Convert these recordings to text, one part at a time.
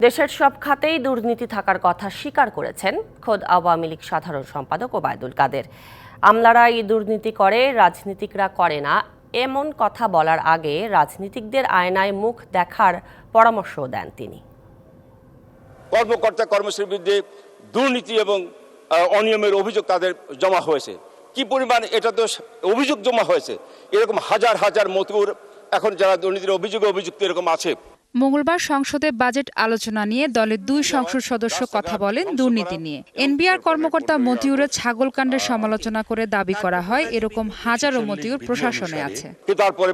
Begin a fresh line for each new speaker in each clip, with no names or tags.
দেশের সব খাতেই দুর্নীতি থাকার কথা স্বীকার করেছেন খোদ আওয়ামী লীগ সাধারণ সম্পাদক ওবায়দুল কাদের। আমলারা এই দুর্নীতি করে, রাজনীতিকরা করে না, এমন কথা বলার আগে রাজনীতিকদের আয়নায় মুখ দেখার পরামর্শও দেন তিনি।
কর্মকর্তা কর্মচারীর বিরুদ্ধে দুর্নীতি এবং অনিয়মের অভিযোগ তাদের জমা হয়েছে, কি পরিমাণ এটা তো অভিযোগ জমা হয়েছে, এরকম হাজার হাজার মতুর এখন যারা দুর্নীতির অভিযুক্ত এরকম আছে।
মঙ্গলবার সংসদে বাজেট আলোচনা নিয়ে দলের দুই সংসদ সদস্য কথা বলেন দুর্নীতি নিয়ে। এনবিআর কর্মকর্তা মতিউরের ছাগলকাণ্ডের সমালোচনা করে দাবি করা হয় এরকম হাজারো মতিউর প্রশাসনে আছে,
তারপরে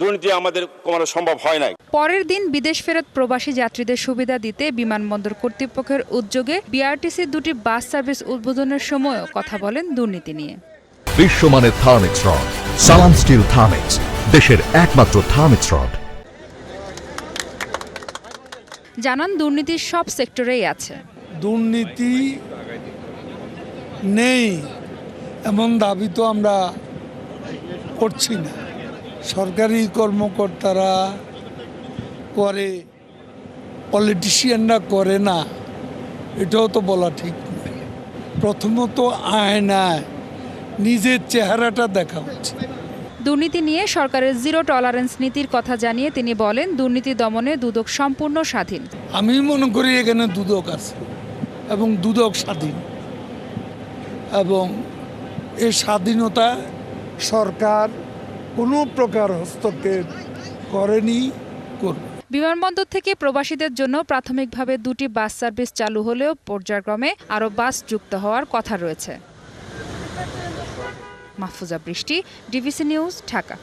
দুর্নীতি আমাদের কমানো সম্ভব হয় নাই।
পরের দিন বিদেশ ফেরত প্রবাসী যাত্রীদের সুবিধা দিতে বিমানবন্দর কর্তৃপক্ষের উদ্যোগে বিআরটিসির দুটি বাস সার্ভিস উদ্বোধনের সময়ও কথা বলেন দুর্নীতি নিয়ে।
বিশ্বমানের থার্মিক্স রড, সালাম স্টিল থার্মিক্স, দেশের একমাত্র থার্মিক্স রড।
জানান দুর্নীতি সব সেক্টরেই আছে।
দুর্নীতি নেই এমন দাবি তো আমরা করছি না। সরকারি কর্মকর্তারা করে, পলিটিশিয়ানরা করে না, এটাও তো বলা ঠিক নয়। প্রথমত আয়নায় নিজের চেহারাটা দেখা উচিত।
দুর্নীতি নিয়ে সরকারের জিরো টলারেন্স নীতির কথা জানিয়ে তিনি বলেন, দুর্নীতি দমনে দুদক সম্পূর্ণ স্বাধীন।
আমি মনে করি এখানে দুদক আছে এবং দুদক স্বাধীন, এবং এই স্বাধীনতা সরকার কোনো প্রকার হস্তক্ষেপ করেনি, করবে।
বিমানবন্দর থেকে প্রবাসীদের জন্য প্রাথমিকভাবে দুটি বাস সার্ভিস চালু হলেও পর্যায়ক্রমে আরও বাস যুক্ত হওয়ার কথা রয়েছে। মাহফুজা বৃষ্টি, ডিবিসি নিউজ, ঢাকা।